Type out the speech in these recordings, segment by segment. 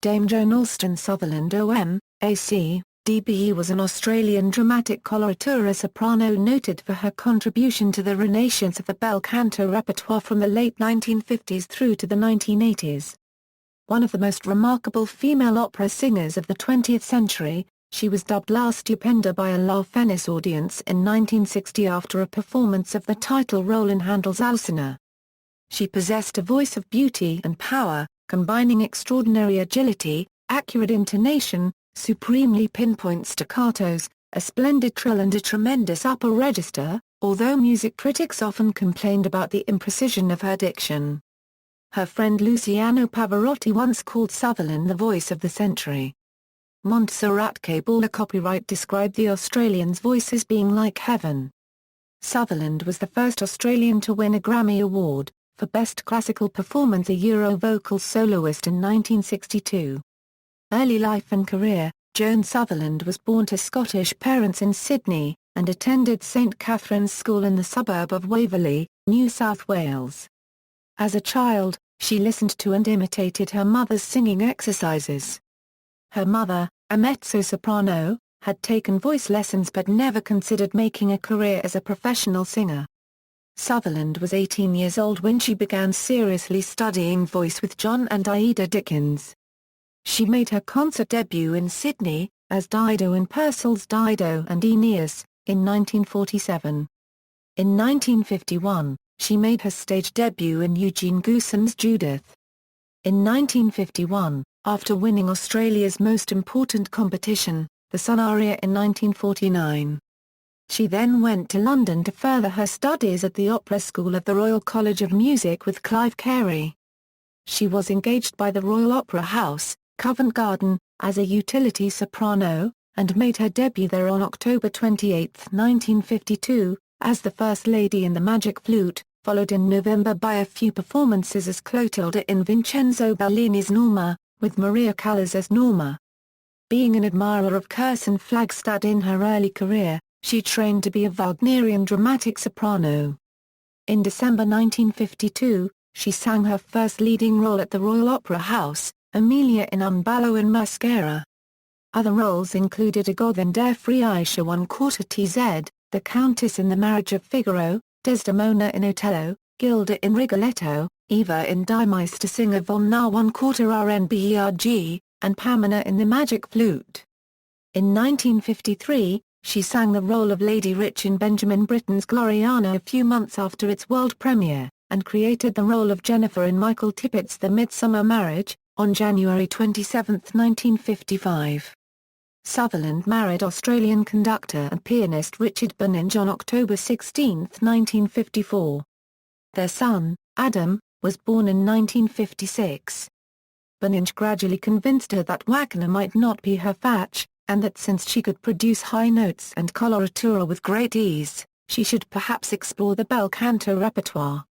Dame Joan Alston Sutherland OM, AC, DBE was an Australian dramatic coloratura soprano noted for her contribution to the renaissance of the bel canto repertoire from the late 1950s through to the 1980s. One of the most remarkable female opera singers of the 20th century, she was dubbed La Stupenda by a La Fenice audience in 1960 after a performance of the title role in Handel's Alcina. She possessed a voice of beauty and power, combining extraordinary agility, accurate intonation, supremely pinpoint staccatos, a splendid trill and a tremendous upper register, although music critics often complained about the imprecision of her diction. Her friend Luciano Pavarotti once called Sutherland the voice of the century. Montserrat Caballé copyright described the Australian's voice as being like heaven. Sutherland was the first Australian to win a Grammy Award for Best Classical Performance, a Euro vocal soloist in 1962. Early life and career: Joan Sutherland was born to Scottish parents in Sydney, and attended St Catherine's School in the suburb of Waverley, New South Wales. As a child, she listened to and imitated her mother's singing exercises. Her mother, a mezzo-soprano, had taken voice lessons but never considered making a career as a professional singer. Sutherland was 18 years old when she began seriously studying voice with John and Ida Dickens. She made her concert debut in Sydney, as Dido in Purcell's Dido and Aeneas, in 1947. In 1951, she made her stage debut in Eugene Goossen's Judith. In 1951, after winning Australia's most important competition, the Sun Aria in 1949. She then went to London to further her studies at the Opera School of the Royal College of Music with Clive Carey. She was engaged by the Royal Opera House, Covent Garden, as a utility soprano, and made her debut there on October 28, 1952, as the First Lady in the Magic Flute, followed in November by a few performances as Clotilde in Vincenzo Bellini's Norma, with Maria Callas as Norma. Being an admirer of Kirsten and Flagstad in her early career, she trained to be a Wagnerian dramatic soprano. In December 1952, she sang her first leading role at the Royal Opera House, Emilia in Un ballo in Mascara. Other roles included Agathe der Friesche 1/4 TZ, the Countess in The Marriage of Figaro, Desdemona in Otello, Gilda in Rigoletto, Eva in Die Meistersinger von Nah 1/4 RNBERG, and Pamina in The Magic Flute. In 1953, she sang the role of Lady Rich in Benjamin Britten's Gloriana a few months after its world premiere, and created the role of Jennifer in Michael Tippett's The Midsummer Marriage, on January 27, 1955. Sutherland married Australian conductor and pianist Richard Beninge on October 16, 1954. Their son, Adam, was born in 1956. Beninge gradually convinced her that Wagner might not be her fatch, and that since she could produce high notes and coloratura with great ease, she should perhaps explore the bel canto repertoire.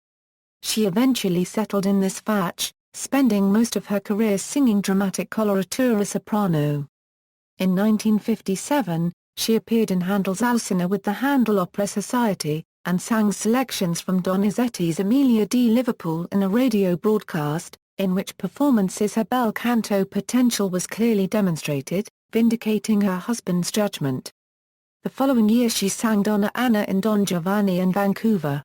She eventually settled in this fatch, spending most of her career singing dramatic coloratura soprano. In 1957, she appeared in Handel's Alcina with the Handel Opera Society, and sang selections from Donizetti's Emilia di Liverpool in a radio broadcast, in which performances her bel canto potential was clearly demonstrated, vindicating her husband's judgment. The following year she sang Donna Anna in Don Giovanni in Vancouver.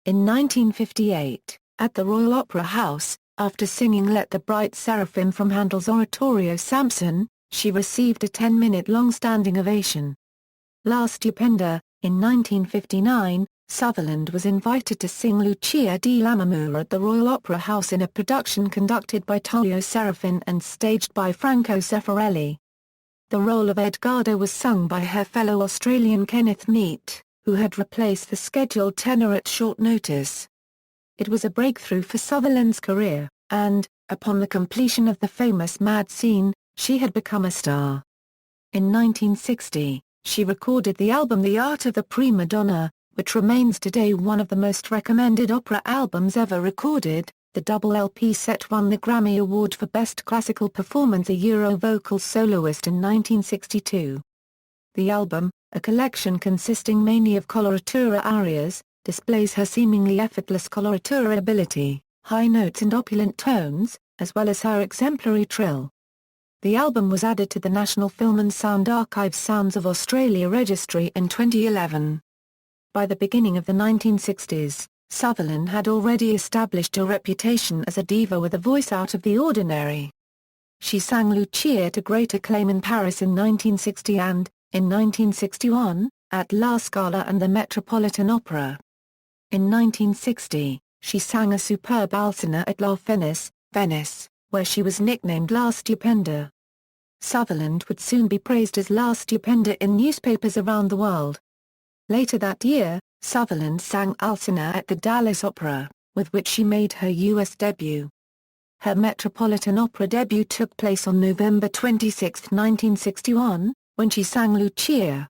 In 1958, at the Royal Opera House, after singing Let the Bright Seraphim from Handel's oratorio Samson, she received a 10-minute-long standing ovation. La Stupenda. In 1959, Sutherland was invited to sing Lucia di Lammermoor at the Royal Opera House in a production conducted by Tullio Serafin and staged by Franco Zeffirelli. The role of Edgardo was sung by her fellow Australian Kenneth Neate, who had replaced the scheduled tenor at short notice. It was a breakthrough for Sutherland's career, and, upon the completion of the famous Mad Scene, she had become a star. In 1960, she recorded the album The Art of the Prima Donna, which remains today one of the most recommended opera albums ever recorded. The double LP set won the Grammy Award for Best Classical Performance, a Euro vocal soloist in 1962. The album, a collection consisting mainly of coloratura arias, displays her seemingly effortless coloratura ability, high notes and opulent tones, as well as her exemplary trill. The album was added to the National Film and Sound Archives Sounds of Australia registry in 2011. By the beginning of the 1960s, Sutherland had already established a reputation as a diva with a voice out of the ordinary. She sang Lucia to great acclaim in Paris in 1960 and, in 1961, at La Scala and the Metropolitan Opera. In 1960, she sang a superb Alcina at La Fenice, Venice, where she was nicknamed La Stupenda. Sutherland would soon be praised as La Stupenda in newspapers around the world. Later that year, Sutherland sang Alcina at the Dallas Opera, with which she made her U.S. debut. Her Metropolitan Opera debut took place on November 26, 1961, when she sang Lucia.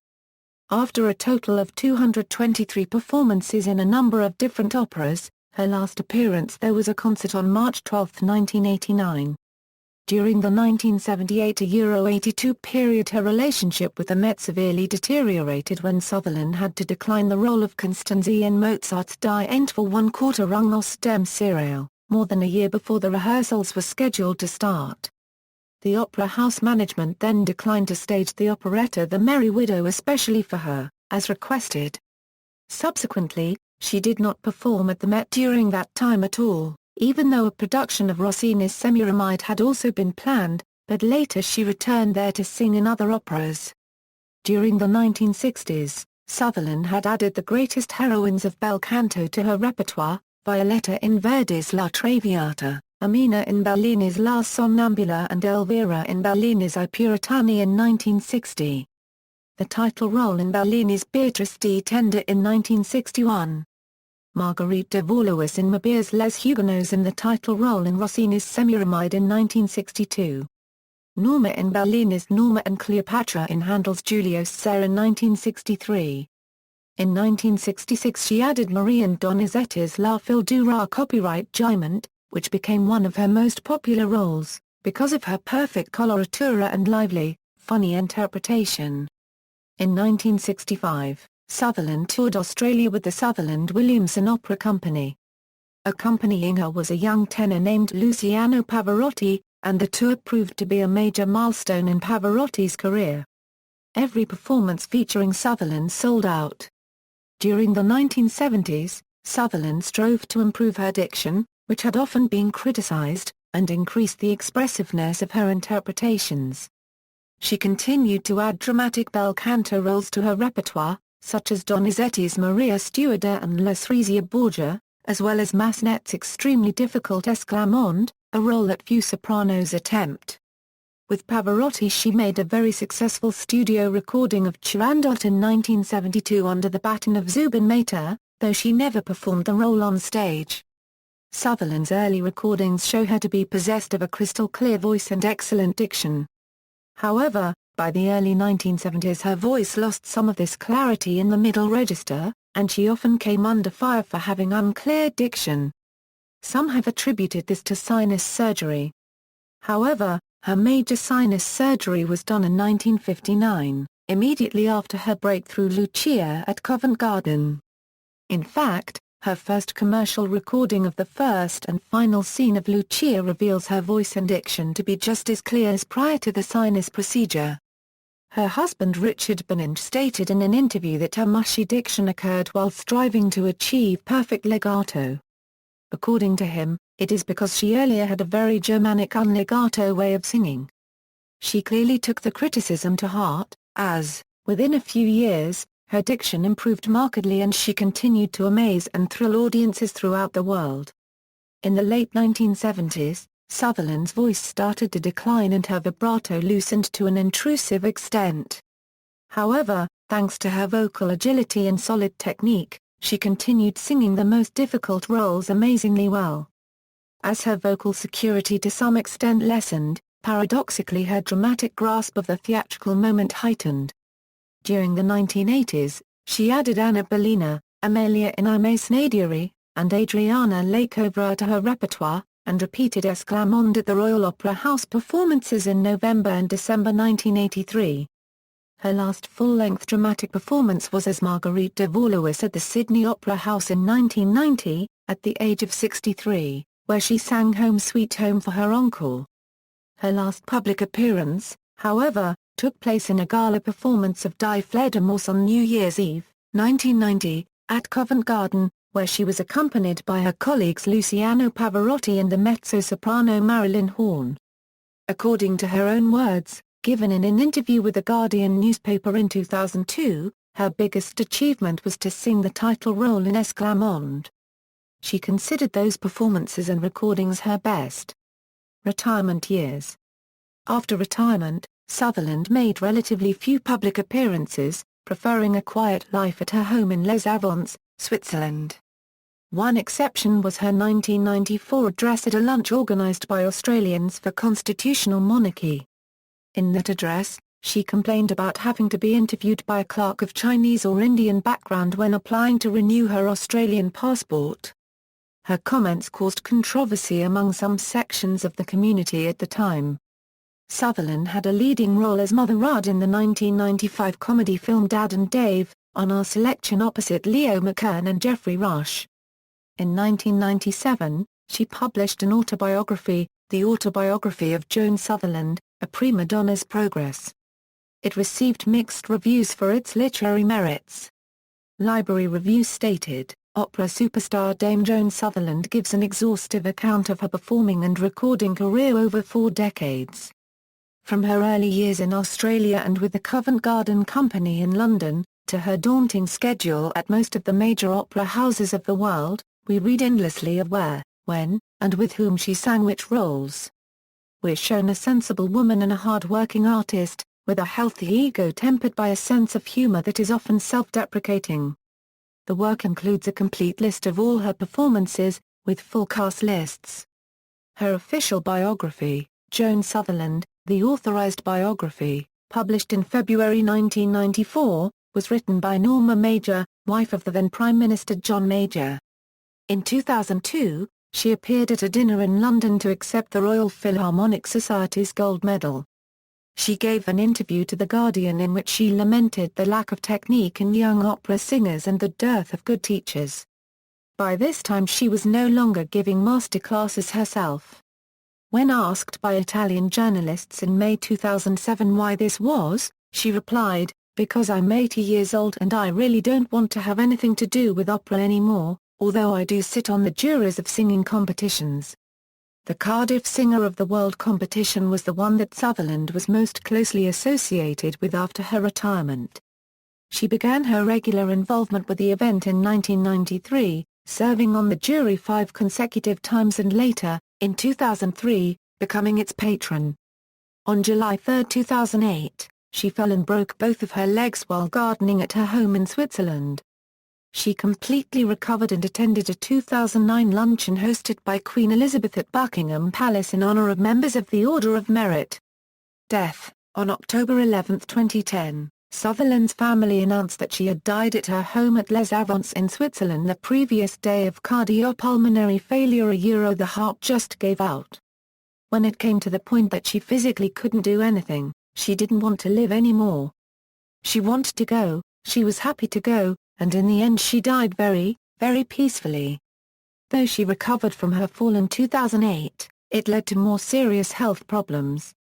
After a total of 223 performances in a number of different operas, her last appearance there was a concert on March 12, 1989. During the 1978–82 period, her relationship with the Met severely deteriorated when Sutherland had to decline the role of Constanze in Mozart's Die Entverwunkurterung aus dem Serial, more than a year before the rehearsals were scheduled to start. The opera house management then declined to stage the operetta The Merry Widow especially for her, as requested. Subsequently, she did not perform at the Met during that time at all, even though a production of Rossini's Semiramis had also been planned, but later she returned there to sing in other operas. During the 1960s, Sutherland had added the greatest heroines of bel canto to her repertoire, Violetta in Verdi's La Traviata, Amina in Bellini's La Sonnambula and Elvira in Bellini's I Puritani in 1960. The title role in Bellini's Beatrice di Tenda in 1961. Marguerite de Valois in Mabir's Les Huguenots in the title role in Rossini's Semiramide in 1962. Norma in Bellini's Norma and Cleopatra in Handel's Giulio Cesare in 1963. In 1966 she added Marie Donizetti's La Fille du Roi copyright Giant, which became one of her most popular roles, because of her perfect coloratura and lively, funny interpretation. In 1965, Sutherland toured Australia with the Sutherland Williamson Opera Company. Accompanying her was a young tenor named Luciano Pavarotti, and the tour proved to be a major milestone in Pavarotti's career. Every performance featuring Sutherland sold out. During the 1970s, Sutherland strove to improve her diction, which had often been criticized, and increased the expressiveness of her interpretations. She continued to add dramatic bel canto roles to her repertoire, such as Donizetti's Maria Stuarda and Lucrezia Borgia, as well as Massenet's extremely difficult Esclarmonde, a role that few sopranos attempt. With Pavarotti she made a very successful studio recording of Turandot in 1972 under the baton of Zubin Mehta, though she never performed the role on stage. Sutherland's early recordings show her to be possessed of a crystal-clear voice and excellent diction. However, by the early 1970s her voice lost some of this clarity in the middle register, and she often came under fire for having unclear diction. Some have attributed this to sinus surgery. However, her major sinus surgery was done in 1959, immediately after her breakthrough Lucia at Covent Garden. In fact, her first commercial recording of the first and final scene of Lucia reveals her voice and diction to be just as clear as prior to the sinus procedure. Her husband Richard Benninge stated in an interview that her mushy diction occurred while striving to achieve perfect legato. According to him, it is because she earlier had a very Germanic unlegato way of singing. She clearly took the criticism to heart, as, within a few years, her diction improved markedly and she continued to amaze and thrill audiences throughout the world. In the late 1970s, Sutherland's voice started to decline and her vibrato loosened to an intrusive extent. However, thanks to her vocal agility and solid technique, she continued singing the most difficult roles amazingly well. As her vocal security to some extent lessened, paradoxically her dramatic grasp of the theatrical moment heightened. During the 1980s, she added Anna Bolena, Amelia in I Masnadieri, and Adriana Lakovra to her repertoire, and repeated Esclarmonde at the Royal Opera House performances in November and December 1983. Her last full-length dramatic performance was as Marguerite de Valois at the Sydney Opera House in 1990, at the age of 63, where she sang Home Sweet Home for her encore. Her last public appearance, however, took place in a gala performance of Die Fledermaus on New Year's Eve, 1990, at Covent Garden, where she was accompanied by her colleagues Luciano Pavarotti and the mezzo-soprano Marilyn Horne. According to her own words, given in an interview with the Guardian newspaper in 2002, her biggest achievement was to sing the title role in Esclamande. She considered those performances and recordings her best. Retirement years. After retirement, Sutherland made relatively few public appearances, preferring a quiet life at her home in Les Avants, Switzerland. One exception was her 1994 address at a lunch organised by Australians for constitutional monarchy. In that address, she complained about having to be interviewed by a clerk of Chinese or Indian background when applying to renew her Australian passport. Her comments caused controversy among some sections of the community at the time. Sutherland had a leading role as Mother Rudd in the 1995 comedy film Dad and Dave, on our selection opposite Leo McKern and Geoffrey Rush. In 1997, she published an autobiography, The Autobiography of Joan Sutherland, A Prima Donna's Progress. It received mixed reviews for its literary merits. Library Review stated, opera superstar Dame Joan Sutherland gives an exhaustive account of her performing and recording career over 4 decades. From her early years in Australia and with the Covent Garden Company in London, to her daunting schedule at most of the major opera houses of the world, we read endlessly of where, when, and with whom she sang which roles. We're shown a sensible woman and a hard-working artist, with a healthy ego tempered by a sense of humour that is often self-deprecating. The work includes a complete list of all her performances, with full cast lists. Her official biography, Joan Sutherland, the authorised biography, published in February 1994, was written by Norma Major, wife of the then Prime Minister John Major. In 2002, she appeared at a dinner in London to accept the Royal Philharmonic Society's Gold Medal. She gave an interview to The Guardian in which she lamented the lack of technique in young opera singers and the dearth of good teachers. By this time she was no longer giving masterclasses herself. When asked by Italian journalists in May 2007 why this was, she replied, "Because I'm 80 years old and I really don't want to have anything to do with opera anymore, although I do sit on the juries of singing competitions." The Cardiff Singer of the World competition was the one that Sutherland was most closely associated with after her retirement. She began her regular involvement with the event in 1993, serving on the jury 5 consecutive times and later, in 2003, becoming its patron. On July 3, 2008, she fell and broke both of her legs while gardening at her home in Switzerland. She completely recovered and attended a 2009 luncheon hosted by Queen Elizabeth at Buckingham Palace in honour of members of the Order of Merit. Death. On October 11, 2010, Sutherland's family announced that she had died at her home at Les Avants in Switzerland the previous day of cardiopulmonary failure. The heart just gave out. When it came to the point that she physically couldn't do anything, she didn't want to live anymore. She wanted to go, she was happy to go, and in the end she died very, very peacefully. Though she recovered from her fall in 2008, it led to more serious health problems.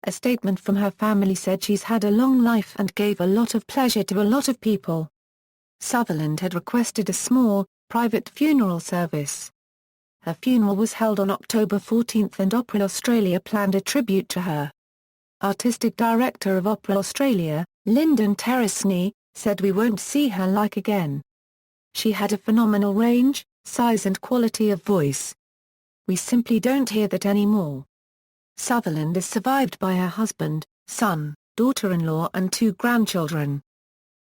A statement from her family said she's had a long life and gave a lot of pleasure to a lot of people. Sutherland had requested a small, private funeral service. Her funeral was held on October 14 and Opera Australia planned a tribute to her. Artistic Director of Opera Australia, Lyndon Terresney, said we won't see her like again. She had a phenomenal range, size and quality of voice. We simply don't hear that anymore. Sutherland is survived by her husband, son, daughter-in-law and 2 grandchildren.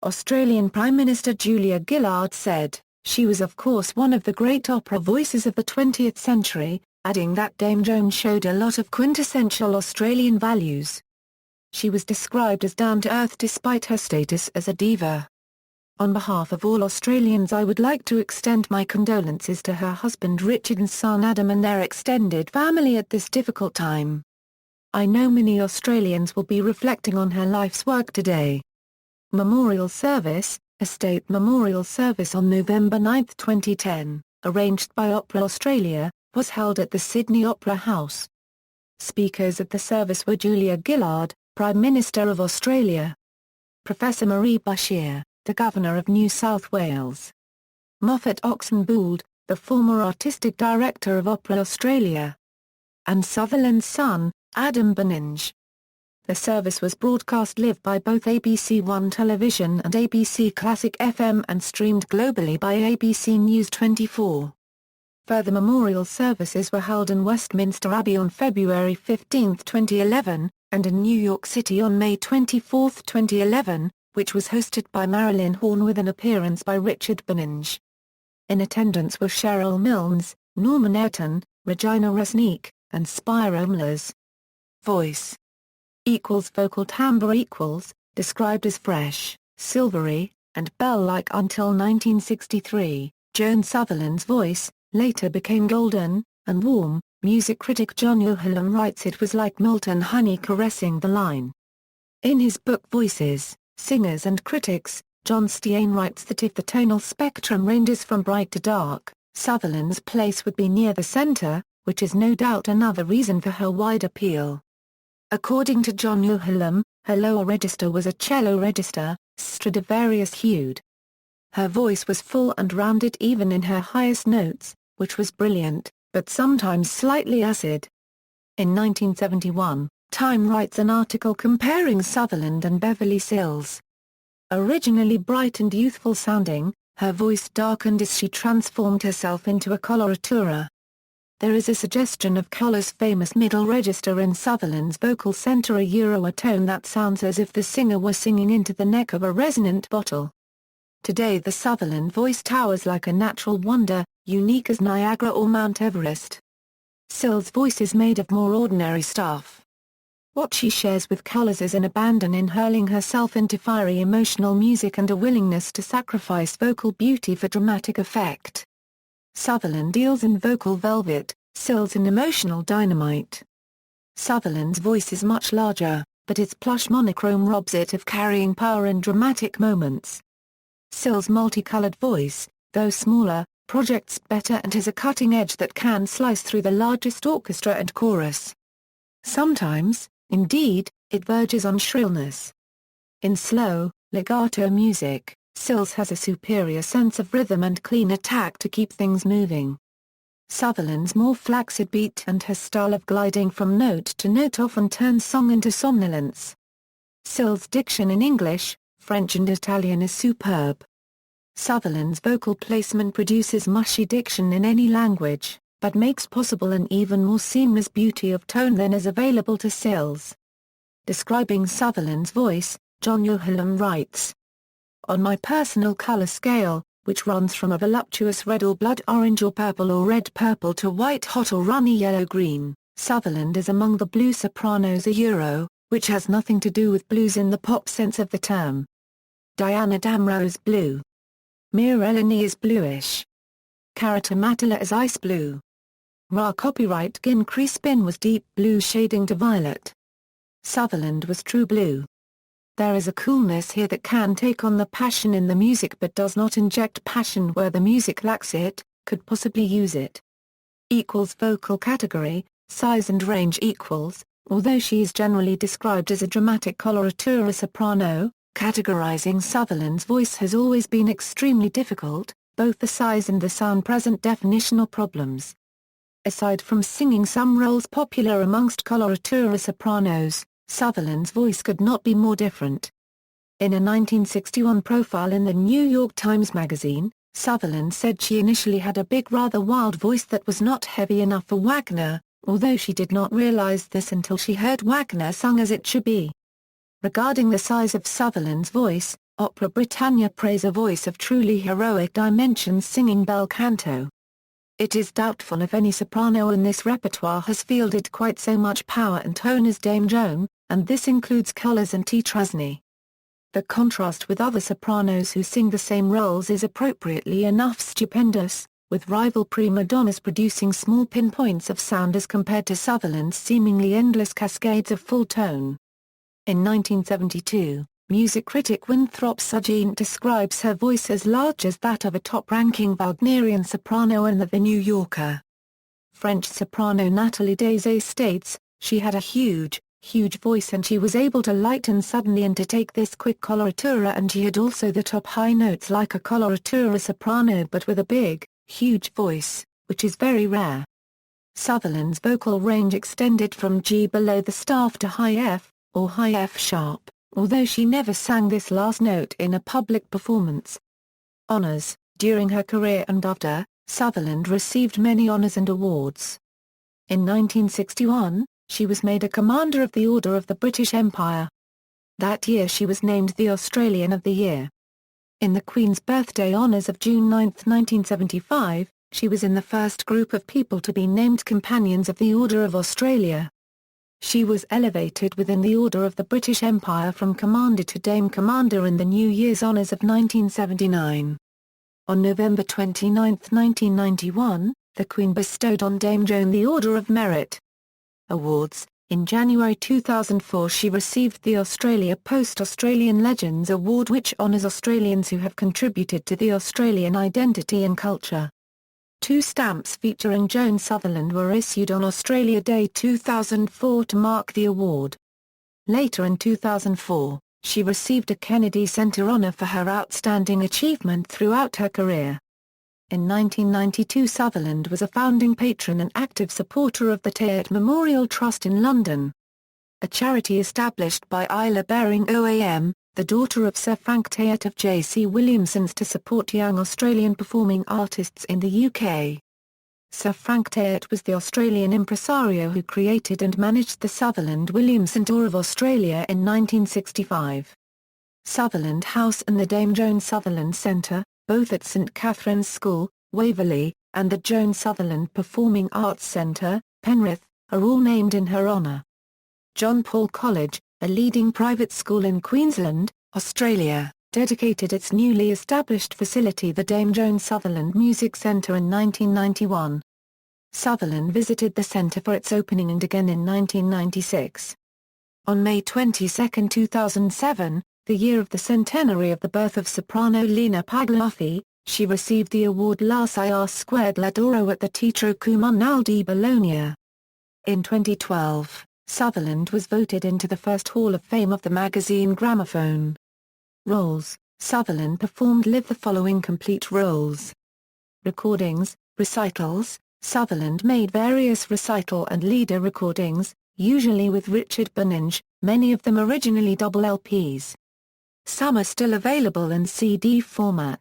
Australian Prime Minister Julia Gillard said, "She was of course one of the great opera voices of the 20th century, adding that Dame Joan showed a lot of quintessential Australian values. She was described as down-to-earth despite her status as a diva. On behalf of all Australians I would like to extend my condolences to her husband Richard and son Adam and their extended family at this difficult time. I know many Australians will be reflecting on her life's work today." Memorial service. A state memorial service on November 9, 2010, arranged by Opera Australia, was held at the Sydney Opera House. Speakers at the service were Julia Gillard, Prime Minister of Australia; Professor Marie Bashir, the Governor of New South Wales; Moffat Oxenbould, the former Artistic Director of Opera Australia; and Sutherland's son, Adam Beninge. The service was broadcast live by both ABC One Television and ABC Classic FM and streamed globally by ABC News 24. Further memorial services were held in Westminster Abbey on February 15, 2011, and in New York City on May 24, 2011, which was hosted by Marilyn Horne with an appearance by Richard Beninge. In attendance were Cheryl Milnes, Norman Ayrton, Regina Resnick, and Spiro Mlers. Voice equals vocal timbre equals, described as fresh, silvery, and bell-like until 1963. Joan Sutherland's voice later became golden and warm. Music critic John Alston writes it was like molten honey caressing the line. In his book Voices, Singers and Critics, John Stein writes that if the tonal spectrum ranges from bright to dark, Sutherland's place would be near the center, which is no doubt another reason for her wide appeal. According to John Alston, her lower register was a cello register, Stradivarius-hued. Her voice was full and rounded even in her highest notes, which was brilliant, but sometimes slightly acid. In 1971, Time writes an article comparing Sutherland and Beverly Sills. Originally bright and youthful sounding, her voice darkened as she transformed herself into a coloratura. There is a suggestion of color's famous middle register in Sutherland's vocal center, a tone that sounds as if the singer were singing into the neck of a resonant bottle. Today the Sutherland voice towers like a natural wonder, unique as Niagara or Mount Everest. Sills' voice is made of more ordinary stuff. What she shares with colors is an abandon in hurling herself into fiery emotional music and a willingness to sacrifice vocal beauty for dramatic effect. Sutherland deals in vocal velvet, Sills in emotional dynamite. Sutherland's voice is much larger, but its plush monochrome robs it of carrying power in dramatic moments. Sills' multicolored voice, though smaller, projects better and has a cutting edge that can slice through the largest orchestra and chorus. Sometimes, indeed, it verges on shrillness. In slow, legato music, Sills has a superior sense of rhythm and clean attack to keep things moving. Sutherland's more flaccid beat and her style of gliding from note to note often turns song into somnolence. Sills' diction in English, French and Italian is superb. Sutherland's vocal placement produces mushy diction in any language, but makes possible an even more seamless beauty of tone than is available to Sills. Describing Sutherland's voice, John Alston writes, "On my personal color scale, which runs from a voluptuous red or blood orange or purple or red-purple to white-hot or runny yellow-green, Sutherland is among the blue sopranos which has nothing to do with blues in the pop sense of the term. Diana Damrau is blue. Mira Eleni is bluish. Carita Matala is ice blue. Ra copyright Gin Crispin was deep blue shading to violet. Sutherland was true blue. There is a coolness here that can take on the passion in the music but does not inject passion where the music lacks it, could possibly use it." Equals vocal category, size and range equals, although she is generally described as a dramatic coloratura soprano, categorizing Sutherland's voice has always been extremely difficult, both the size and the sound present definitional problems. Aside from singing some roles popular amongst coloratura sopranos, Sutherland's voice could not be more different. In a 1961 profile in the New York Times Magazine, Sutherland said she initially had a big rather wild voice that was not heavy enough for Wagner, although she did not realize this until she heard Wagner sung as it should be. Regarding the size of Sutherland's voice, Opera Britannia praise a voice of truly heroic dimensions singing bel canto. It is doubtful if any soprano in this repertoire has fielded quite so much power and tone as Dame Joan, and this includes Colors and T. Trusney. The contrast with other sopranos who sing the same roles is appropriately enough stupendous, with rival prima donnas producing small pinpoints of sound as compared to Sutherland's seemingly endless cascades of full tone. In 1972, music critic Winthrop Sargent describes her voice as large as that of a top-ranking Wagnerian soprano in The New Yorker. French soprano Nathalie Désay states, She had a huge voice, and she was able to lighten suddenly and to take this quick coloratura, and she had also the top high notes like a coloratura soprano but with a big, huge voice, which is very rare. Sutherland's vocal range extended from G below the staff to high F, or high F sharp, although she never sang this last note in a public performance. Honours. During her career and after, Sutherland received many honours and awards. In 1961, she was made a Commander of the Order of the British Empire. That year she was named the Australian of the Year. In the Queen's Birthday Honours of June 9, 1975, she was in the first group of people to be named Companions of the Order of Australia. She was elevated within the Order of the British Empire from Commander to Dame Commander in the New Year's Honours of 1979. On November 29, 1991, the Queen bestowed on Dame Joan the Order of Merit. Awards. In January 2004 she received the Australia Post-Australian Legends Award, which honours Australians who have contributed to the Australian identity and culture. 2 stamps featuring Joan Sutherland were issued on Australia Day 2004 to mark the award. Later in 2004, she received a Kennedy Center honour for her outstanding achievement throughout her career. In 1992 Sutherland was a founding patron and active supporter of the Teat Memorial Trust in London, a charity established by Isla Baring OAM, the daughter of Sir Frank Teat of J.C. Williamson's, to support young Australian performing artists in the UK. Sir Frank Teat was the Australian impresario who created and managed the Sutherland Williamson Tour of Australia in 1965. Sutherland House and the Dame Joan Sutherland Centre, both at St Catherine's School, Waverley, and the Joan Sutherland Performing Arts Centre, Penrith, are all named in her honour. John Paul College, a leading private school in Queensland, Australia, dedicated its newly established facility the Dame Joan Sutherland Music Centre in 1991. Sutherland visited the centre for its opening and again in 1996. On May 22, 2007, the year of the centenary of the birth of soprano Lina Pagliuti, she received the award La Squared L'Adoro at the Teatro Comunale di Bologna. In 2012, Sutherland was voted into the first Hall of Fame of the magazine Gramophone. Roles. Sutherland performed live the following complete roles. Recordings, recitals. Sutherland made various recital and leader recordings, usually with Richard Benninge, many of them originally double LPs. Some are still available in CD format.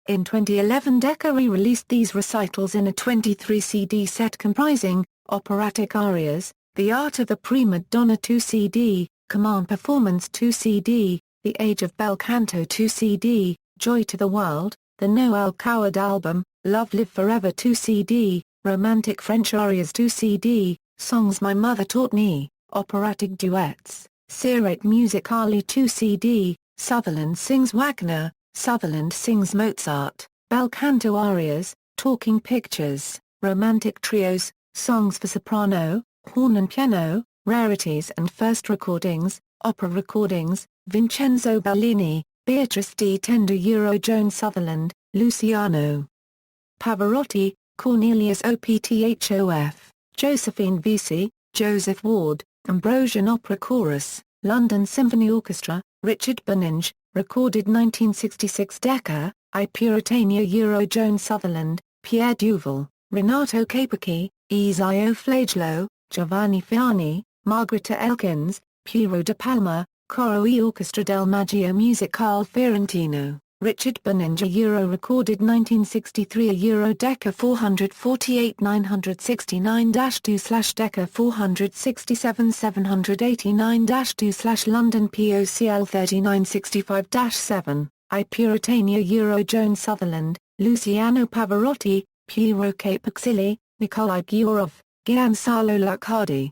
In 2011 Decca re-released these recitals in a 23 CD set comprising Operatic Arias, The Art of the Prima Donna 2 CD, Command Performance 2 CD, The Age of Bel Canto 2 CD, Joy to the World, The Noel Coward Album, Love Live Forever 2 CD, Romantic French Arias 2 CD, Songs My Mother Taught Me, Operatic Duets, Sirate Musicale 2 CD, Sutherland Sings Wagner, Sutherland Sings Mozart, Bel Canto Arias, Talking Pictures, Romantic Trios, Songs for Soprano, Horn and Piano, Rarities and First Recordings, Opera Recordings, Vincenzo Bellini, Beatrice di Tenda Joan Sutherland, Luciano Pavarotti, Cornelius Opthof, Josephine Vesey, Joseph Ward, Ambrosian Opera Chorus, London Symphony Orchestra, Richard Benninge, recorded 1966 Decca, I Puritania Joan Sutherland, Pierre Duval, Renato Capocchi, Isio Flagelo, Giovanni Fiani, Margherita Elkins, Piero de Palma, Coro e Orchestra del Maggio Musicale Fiorentino, Richard Benninge recorded 1963 Decca 448 969-2 Decca 467 789-2 London POCL 3965-7, I Puritania Joan Sutherland, Luciano Pavarotti, Piero Capocci, Nikolai Gyorov, Giansalo Luccardi.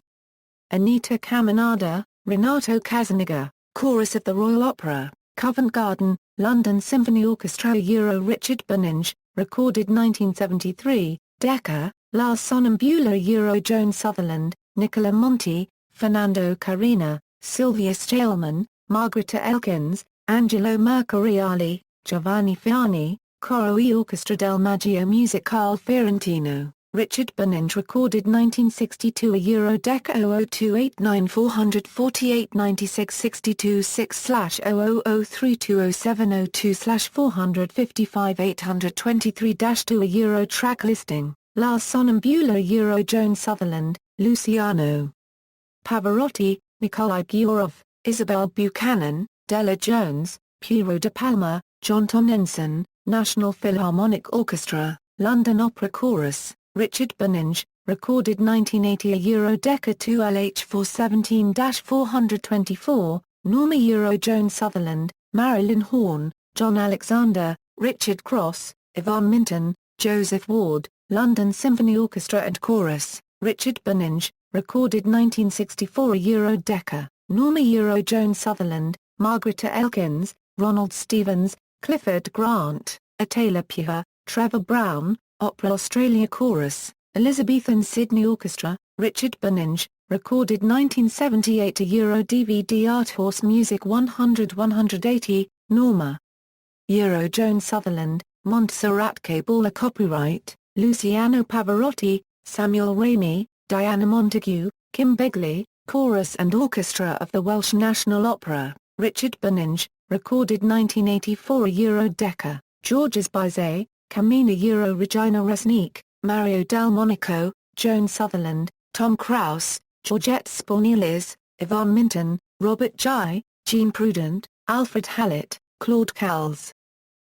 Anita Caminada, Renato Casaniga, Chorus of the Royal Opera, Covent Garden, London Symphony Orchestra Richard Benninge, recorded 1973, Decca, La Sonnambula Joan Sutherland, Nicola Monti, Fernando Carina, Sylvia Staleman, Margherita Elkins, Angelo Mercuriali, Giovanni Fiani, Coro e Orchestra del Maggio Musicale Fiorentino, Richard Beninge recorded 1962 a Euro Decca 00289 448 96 62 6/00032070 455 823 2 a Euro track listing, La Sonnambula Euro Joan Sutherland, Luciano Pavarotti, Nikolai Gyorov, Isabel Buchanan, Della Jones, Piero de Palma, John Tomlinson, National Philharmonic Orchestra, London Opera Chorus, Richard Beninge, recorded 1980 a Euro Decca 2LH417-424, Norma Euro Joan Sutherland, Marilyn Horne, John Alexander, Richard Cross, Yvonne Minton, Joseph Ward, London Symphony Orchestra and Chorus, Richard Beninge, recorded 1964 a Euro Decca, Norma Euro Joan Sutherland, Margareta Elkins, Ronald Stevens, Clifford Grant, Attila Pua, Trevor Brown, Opera Australia Chorus, Elizabethan Sydney Orchestra, Richard Beninge, recorded 1978 a Euro DVD Art Horse Music 100-180, Norma Euro Joan Sutherland, Montserrat Caballé copyright, Luciano Pavarotti, Samuel Ramey, Diana Montague, Kim Begley, Chorus and Orchestra of the Welsh National Opera, Richard Beninge, recorded 1984 a Euro Decca, Georges Bizet, Camina Euro Regina Resnick, Mario Del Monaco, Joan Sutherland, Tom Krause, Georgette Spornelis, Yvonne Minton, Robert Jai, Jean Prudent, Alfred Hallett, Claude Cals.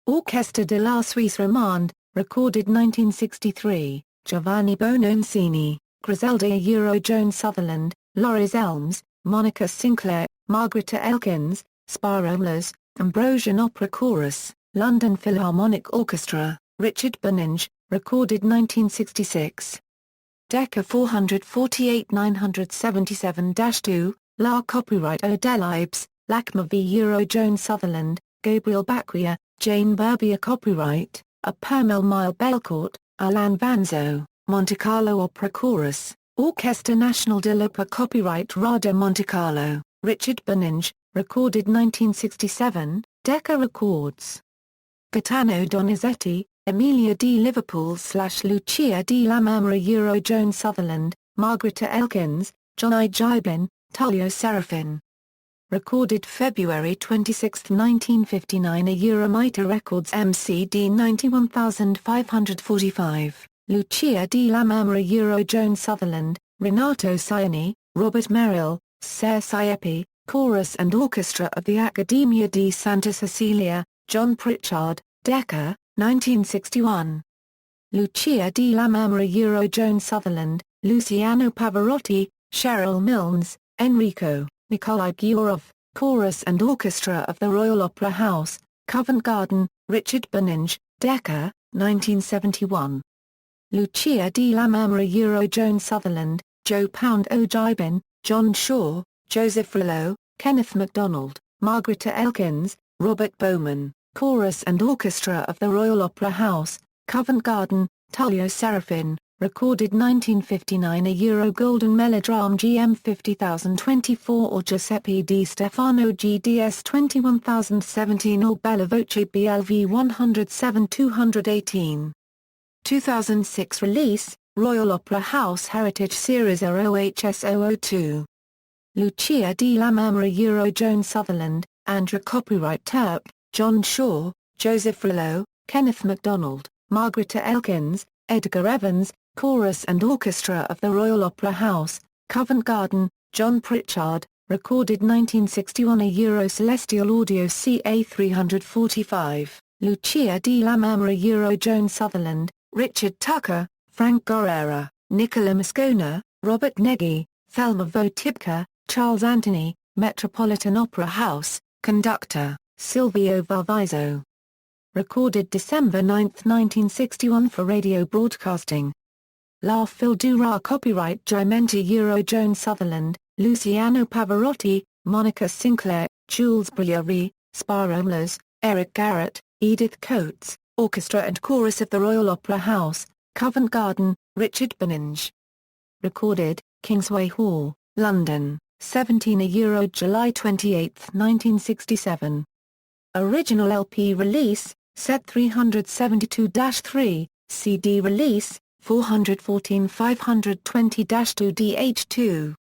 Orchestre de la Suisse Romande, recorded 1963, Giovanni Bononcini, Griselda Euro Joan Sutherland, Loris Elms, Monica Sinclair, Margareta Elkins, Sparolas, Ambrosian Opera Chorus, London Philharmonic Orchestra, Richard Beninge, recorded 1966. Decca 448 977-2, La Copyright Odelibes, Lacma v Euro Joan Sutherland, Gabriel Bacquia, Jane Berbier Copyright, A Permel Mile Belcourt, Alain Vanzo, Monte Carlo Opera Chorus, Orchestre National de l'Opera Copyright Rada Monte Carlo, Richard Beninge, recorded 1967, Decca Records. Gaetano Donizetti, Emilia di Liverpool/Lucia di Lammermoor Euro Joan Sutherland, Margareta Elkins, John I. Gibin, Tullio Serafin. Recorded February 26, 1959 a Euromita Records MCD 91545, Lucia di Lammermoor Euro Joan Sutherland, Renato Ciani, Robert Merrill, Ser Siepi, Chorus and Orchestra of the Accademia di Santa Cecilia, John Pritchard, Decca, 1961. Lucia di Lammermoor Euro Joan Sutherland, Luciano Pavarotti, Cheryl Milnes, Enrico, Nikolai Gyorov, Chorus and Orchestra of the Royal Opera House, Covent Garden, Richard Beninge, Decca, 1971. Lucia di Lammermoor Euro Joan Sutherland, Joe Pound O'Gibin, John Shaw, Joseph Rillo, Kenneth MacDonald, Margareta Elkins, Robert Bowman, Chorus and Orchestra of the Royal Opera House, Covent Garden, Tullio Serafin, recorded 1959 a Euro Golden Melodram GM 50024 or Giuseppe Di Stefano GDS 21017 or Bella Voce BLV 107 218. 2006 release, Royal Opera House Heritage Series ROHS 002. Lucia di Lammermoor Euro Joan Sutherland, Andra Copyright Terp, John Shaw, Joseph Rillo, Kenneth MacDonald, Margareta Elkins, Edgar Evans, Chorus and Orchestra of the Royal Opera House, Covent Garden, John Pritchard, recorded 1961 a Euro Celestial Audio CA 345, Lucia di Lammermoor Euro Joan Sutherland, Richard Tucker, Frank Guerrera, Nicola Moscona, Robert Neggi, Thelma Votipka, Charles Anthony, Metropolitan Opera House, conductor, Silvio Valviso. Recorded December 9, 1961 for radio broadcasting. La Fildura copyright Gimenti Euro Joan Sutherland, Luciano Pavarotti, Monica Sinclair, Jules Brilliary, Sparolas, Eric Garrett, Edith Coates, Orchestra and Chorus of the Royal Opera House, Covent Garden, Richard Beninge. Recorded, Kingsway Hall, London, 17 a Euro July 28, 1967. Original LP release, Set 372-3, CD release, 414 520-2 DH2.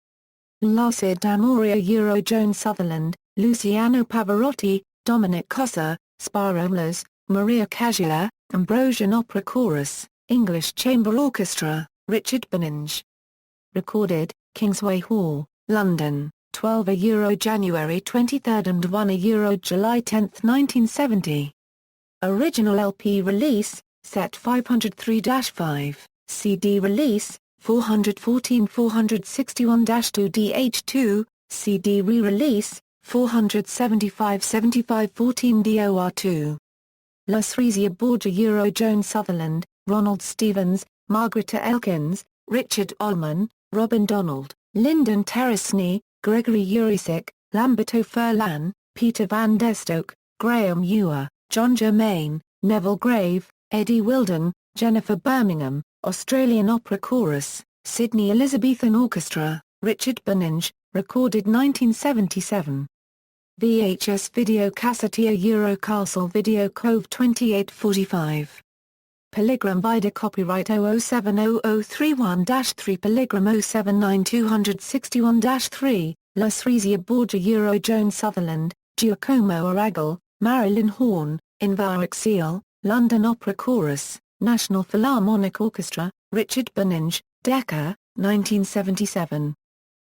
L'Arcide d'Amoria Euro Joan Sutherland, Luciano Pavarotti, Dominic Cossa, Sparolas, Maria Caggiula, Ambrosian Opera Chorus, English Chamber Orchestra, Richard Benninge. Recorded, Kingsway Hall, London, 12 Euro January 23 and 1 Euro July 10, 1970. Original LP release, set 503-5, CD release, 414 461-2 DH2, CD re-release, 475 75 14 DOR2. Lucrezia Borgia Euro Joan Sutherland, Ronald Stevens, Margareta Elkins, Richard Ullman, Robin Donald, Lyndon Terresney, Gregory Urisic, Lamberto Furlan, Peter van der Stoke, Graham Ewer, John Germain, Neville Grave, Eddie Wilden, Jennifer Birmingham, Australian Opera Chorus, Sydney Elizabethan Orchestra, Richard Benninge, recorded 1977. VHS video Cassetia Euro Castle Video Cove 2845. Polygram Vida Copyright 0070031-3 Polygram 079261-3, Lucrezia Borgia Euro Joan Sutherland, Giacomo Aragal, Marilyn Horne, Invarec Seal, London Opera Chorus, National Philharmonic Orchestra, Richard Benninge, Decca, 1977.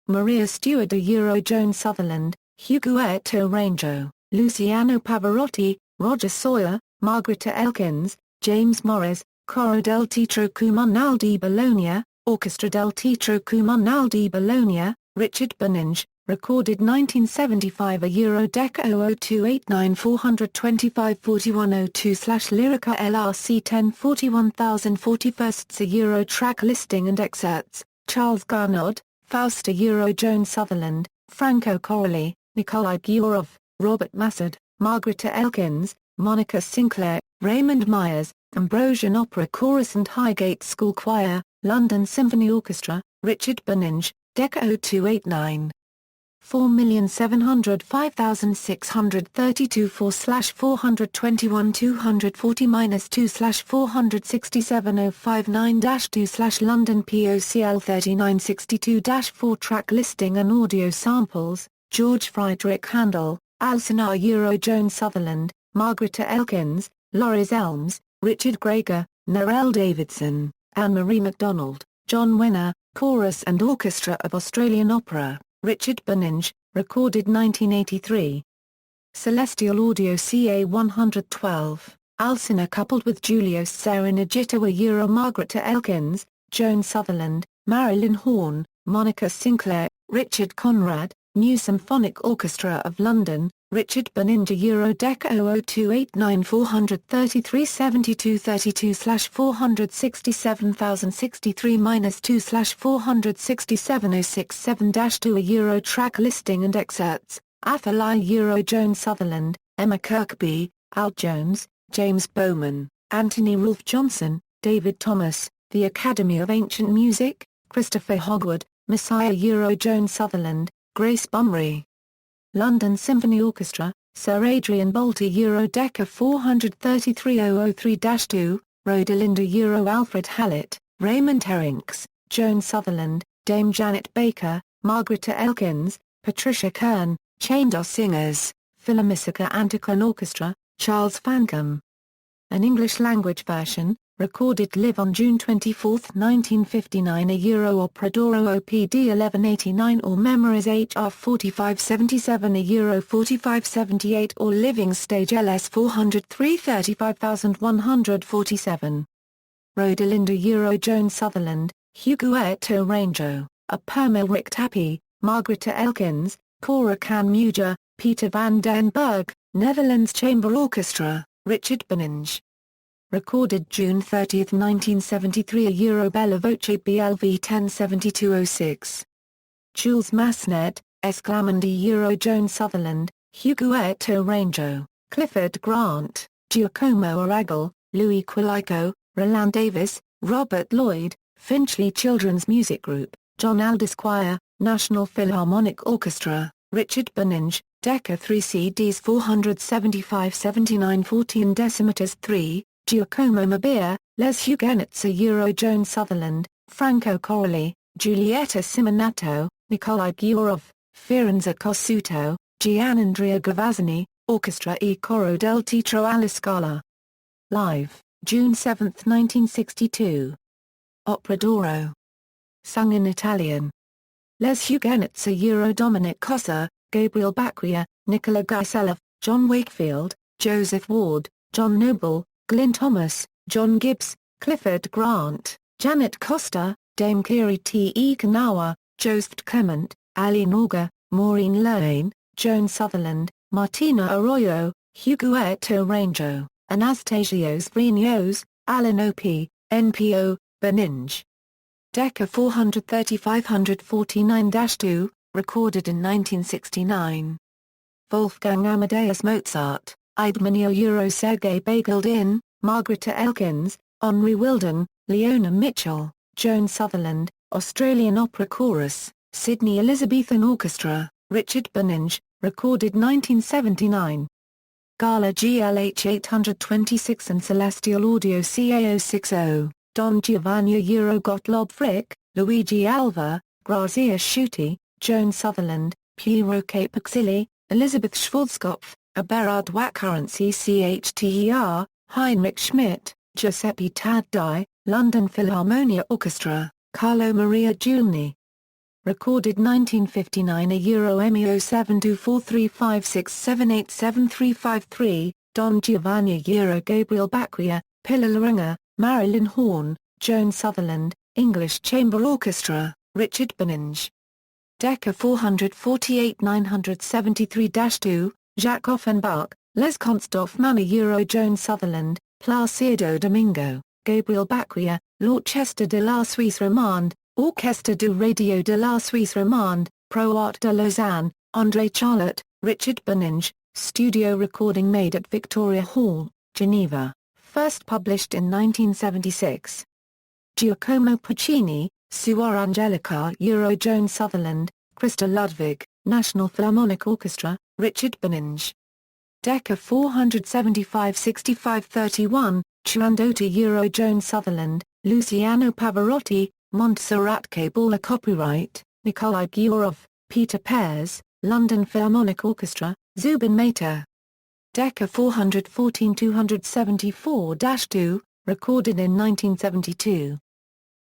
Maria Stewart Euro Joan Sutherland, Huguetto Rango, Luciano Pavarotti, Roger Sawyer, Margareta Elkins, James Morris, Coro del Teatro Comunale di Bologna, Orchestra del Teatro Comunale di Bologna, Richard Benninge, recorded 1975 Euro Decca 00289 425 4102/Lyrica LRC 1041,041 Euro track listing and excerpts, Charles Garnaud, Fausta Euro Joan Sutherland, Franco Corelli, Nikolai Gurov, Robert Massad, Margareta Elkins, Monica Sinclair, Raymond Myers, Ambrosian Opera Chorus and Highgate School Choir, London Symphony Orchestra, Richard Benninge, Decca 0289. 4,705,632 4/421 240-2/467,059-2 London POCL 3962-4 Track listing and audio samples, George Friedrich Handel, Alcina Euro Joan Sutherland, Margareta Elkins, Loris Elms, Richard Greger, Narelle Davidson, Anne-Marie MacDonald, John Winner, Chorus and Orchestra of Australian Opera, Richard Benninge, recorded 1983. Celestial Audio CA 112, Alcina coupled with Giulio Serenagito Euro Margareta Elkins, Joan Sutherland, Marilyn Horne, Monica Sinclair, Richard Conrad, New Symphonic Orchestra of London, Richard Benninge Euro Decca 00289 433 7232-467,063-2/467,067-2 Euro track listing and excerpts, Athalie Euro Joan Sutherland, Emma Kirkby, Al Jones, James Bowman, Anthony Rolfe Johnson, David Thomas, The Academy of Ancient Music, Christopher Hogwood, Messiah Euro Joan Sutherland, Grace Bumry. London Symphony Orchestra, Sir Adrian Bolte Euro Decca 433-003-2, Rodelinda Euro Alfred Hallett, Raymond Herrinks, Joan Sutherland, Dame Janet Baker, Margareta Elkins, Patricia Kern, Chamber Singers, Philharmonica Antiquan Orchestra, Charles Fancombe. An English-language version, recorded live on June 24, 1959 Euro Opera d'Oro OPD 1189 or Memories HR 4577 Euro 4578 or Living Stage LS 403 35147. Rodelinda Euro Joan Sutherland, Huguetto Rango, A Perma-Rick Tappy, Margareta Elkins, Cora Can Muja, Peter van den Berg, Netherlands Chamber Orchestra, Richard Benninge. Recorded June 30, 1973 Euro Bella Voce BLV 107206. Jules Massenet, Esclamandi Euro Joan Sutherland, Huguetto Rango, Clifford Grant, Giacomo Aragal, Louis Quilico, Roland Davis, Robert Lloyd, Finchley Children's Music Group, John Aldous Choir, National Philharmonic Orchestra, Richard Benninge, Decca 3 CDs 475 79 14 decimeters 3, Giacomo Mabir, Les Huguenots Euro Joan Sutherland, Franco Corelli, Giulietta Simonato, Nikolai Gyorov, Firenze Cossuto, Gianandrea Gavazzini, Orchestra e Coro del Teatro alla Scala. Live, June 7, 1962. Opera d'Oro. Sung in Italian. Les Huguenots Euro Dominic Cossa, Gabriel Bacquia, Nicola Gaiselov, John Wakefield, Joseph Ward, John Noble, Glyn Thomas, John Gibbs, Clifford Grant, Janet Costa, Dame Kiri T. E. Kanawa, Joseph Clement, Ali Norga, Maureen Lane, Joan Sutherland, Martina Arroyo, Huguetto Rango, Anastasios Vrinos, Alan O.P., NPO, Beninge. Decca 430-549-2, recorded in 1969. Wolfgang Amadeus Mozart, Idmenio Euro Sergei Bagildin, Margareta Elkins, Henri Wilden, Leona Mitchell, Joan Sutherland, Australian Opera Chorus, Sydney Elizabethan Orchestra, Richard Beninge, recorded 1979. Gala GLH 826 and Celestial Audio CA060, Don Giovanni Euro Gottlob Frick, Luigi Alva, Grazia Schutte, Joan Sutherland, Piero Capexili, Elizabeth Schwarzkopf, Eberhard Currency CHTER, Heinrich Schmidt, Giuseppe Taddei, London Philharmonia Orchestra, Carlo Maria Giulni. Recorded 1959 Euro MEO 724356787353, Don Giovanni Euro Gabriel Bacquia, Pilar Laringer, Marilyn Horne, Joan Sutherland, English Chamber Orchestra, Richard Beninge. Decca 448-973-2, Jacques Offenbach, Les Contes d'Hoffmann Euro Joan Sutherland, Placido Domingo, Gabriel Bacquia, L'Orchestre de la Suisse Romande, Orchestre du Radio de la Suisse Romande, Pro Art de Lausanne, André Charlotte, Richard Beninge, studio recording made at Victoria Hall, Geneva, first published in 1976. Giacomo Puccini, Suor Angelica Euro Joan Sutherland, Christa Ludwig, National Philharmonic Orchestra, Richard Beninge. Decca 475-6531, Turandota Euro Joan Sutherland, Luciano Pavarotti, Montserrat Caballé. Copyright, Nikolai Gyorov, Peter Pears, London Philharmonic Orchestra, Zubin Mehta. Decca 414-274-2, recorded in 1972.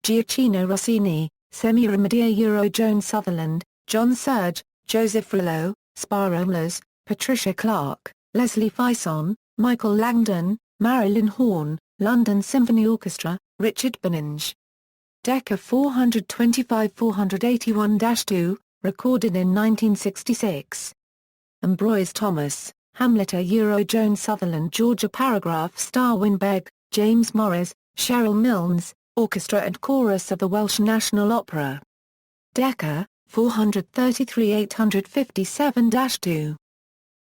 Gioacchino Rossini, Semiramedia Euro Joan Sutherland, John Serge, Joseph Rouleau, Spiro Mlers, Patricia Clark, Leslie Fison, Michael Langdon, Marilyn Horne, London Symphony Orchestra, Richard Beninge. Decca 425-481-2, recorded in 1966. Ambroise Thomas, Hamleta Euro Joan Sutherland Georgia Paragraph Star Winbeg, James Morris, Cheryl Milnes, Orchestra and Chorus of the Welsh National Opera. Decca 433-857-2.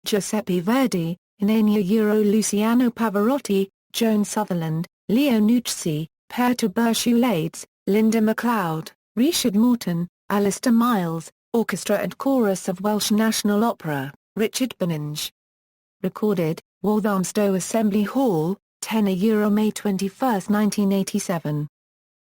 Giuseppe Verdi, Inania Euro Luciano Pavarotti, Joan Sutherland, Leo Nucci, Pere Berchoulades, Linda MacLeod, Richard Morton, Alistair Miles, Orchestra and Chorus of Welsh National Opera, Richard Beninge. Recorded, Walthamstow Assembly Hall, 10 Euro May 21, 1987.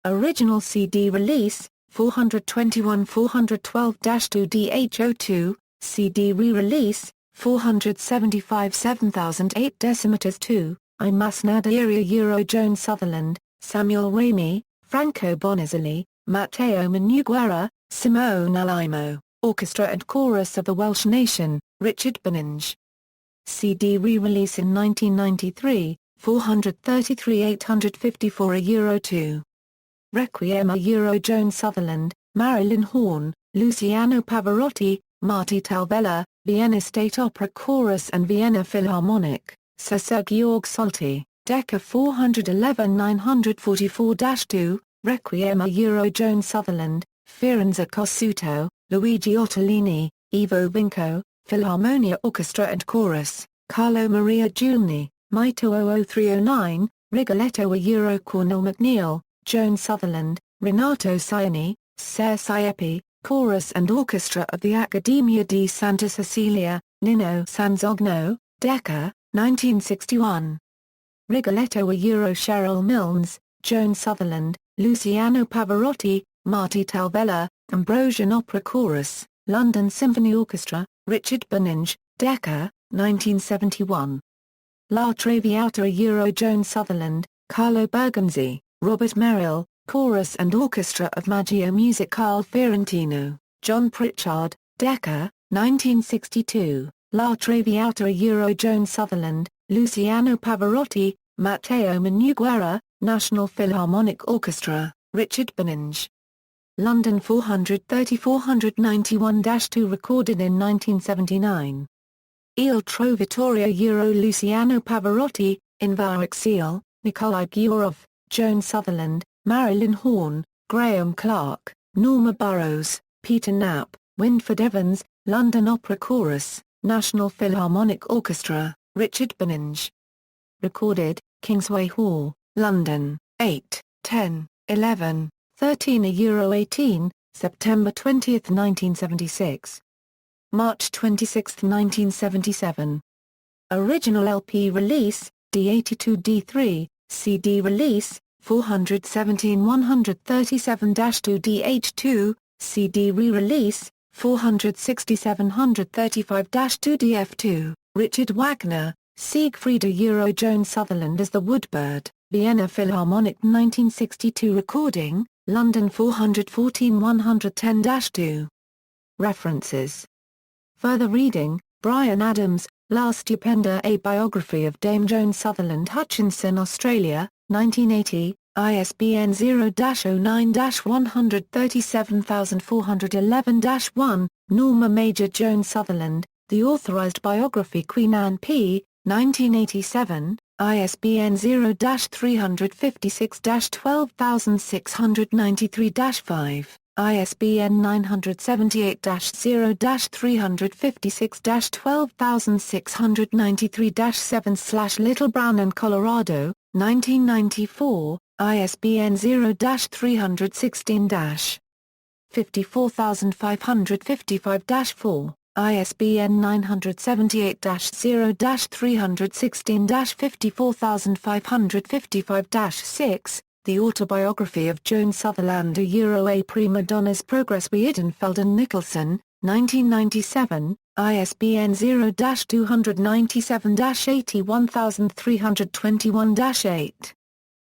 Original CD release, 421-412-2 DH02, CD re-release, 475-7008 decimeters 2, I Mas Nadaria Euro Joan Sutherland, Samuel Ramey, Franco Bonazzoli, Matteo Maniguera, Simone Alaimo, Orchestra and Chorus of the Welsh Nation, Richard Beninge. CD re-release in 1993, 433-854 Euro 2. Requiem Euro Joan Sutherland, Marilyn Horne, Luciano Pavarotti, Marti Talvella, Vienna State Opera Chorus and Vienna Philharmonic, Sir Georg Solti, Decca 411-944-2, Requiem Euro Joan Sutherland, Firenze Cossuto, Luigi Ottolini, Ivo Vinco, Philharmonia Orchestra and Chorus, Carlo Maria Giulni, Mito 00309, Rigoletto Euro Cornel McNeil, Joan Sutherland, Renato Ciani, Ser Siepi, Chorus and Orchestra of the Accademia di Santa Cecilia, Nino Sanzogno, Decca, 1961. Rigoletto a Cheryl Milnes, Joan Sutherland, Luciano Pavarotti, Marti Talvella, Ambrosian Opera Chorus, London Symphony Orchestra, Richard Benninge, Decca, 1971. La Traviata a Joan Sutherland, Carlo Bergonzi, Robert Merrill, Chorus and Orchestra of Maggio Musicale Fiorentino, John Pritchard, Decca, 1962. La Traviata a Joan Sutherland, Luciano Pavarotti, Matteo Maniguera, National Philharmonic Orchestra, Richard Benninge. London 430-491-2 recorded in 1979. Il Trovatore a Luciano Pavarotti, Invar Exil, Nikolai Gyorov, Joan Sutherland, Marilyn Horne, Graham Clark, Norma Burrows, Peter Knapp, Winford Evans, London Opera Chorus, National Philharmonic Orchestra, Richard Benninge. Recorded, Kingsway Hall, London, 8, 10, 11, 13 a 18, September 20, 1976. March 26, 1977. Original LP release, D82-D3, CD release, 417-137-2 DH2, CD re-release, 467-135-2 DF2, Richard Wagner, Siegfried a Joan Sutherland as the Woodbird, Vienna Philharmonic 1962 recording, London 414-110-2. References. Further reading, Brian Adams, La Stupenda, a biography of Dame Joan Sutherland Hutchinson, Australia, 1980, ISBN 0-09-137411-1, Norma Major Joan Sutherland, The Authorised Biography Queen Anne p. 1987, ISBN 0-356-12693-5, ISBN 978-0-356-12693-7 Little Brown and Colorado, 1994, ISBN 0-316-54555-4, ISBN 978-0-316-54555-6, The Autobiography of Joan Sutherland a Prima Donna's Progress Weidenfeld and Nicholson, 1997, ISBN 0-297-81321-8.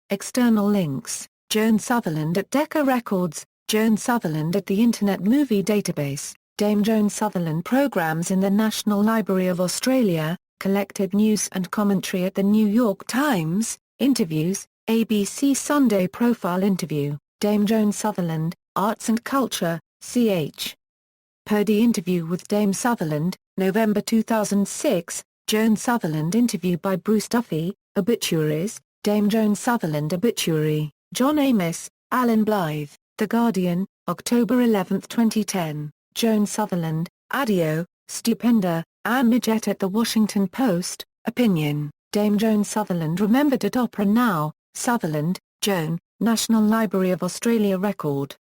External links, Joan Sutherland at Decca Records, Joan Sutherland at the Internet Movie Database, Dame Joan Sutherland Programs in the National Library of Australia, collected news and commentary at the New York Times, interviews, ABC Sunday Profile interview, Dame Joan Sutherland, Arts and Culture, ch. Purdy interview with Dame Sutherland, November 2006, Joan Sutherland interview by Bruce Duffy, Obituaries, Dame Joan Sutherland obituary, John Amos, Alan Blythe, The Guardian, October 11, 2010. Joan Sutherland, Addio, Stupenda, Anne Midget at The Washington Post, Opinion, Dame Joan Sutherland remembered at Opera Now, Sutherland, Joan, National Library of Australia record.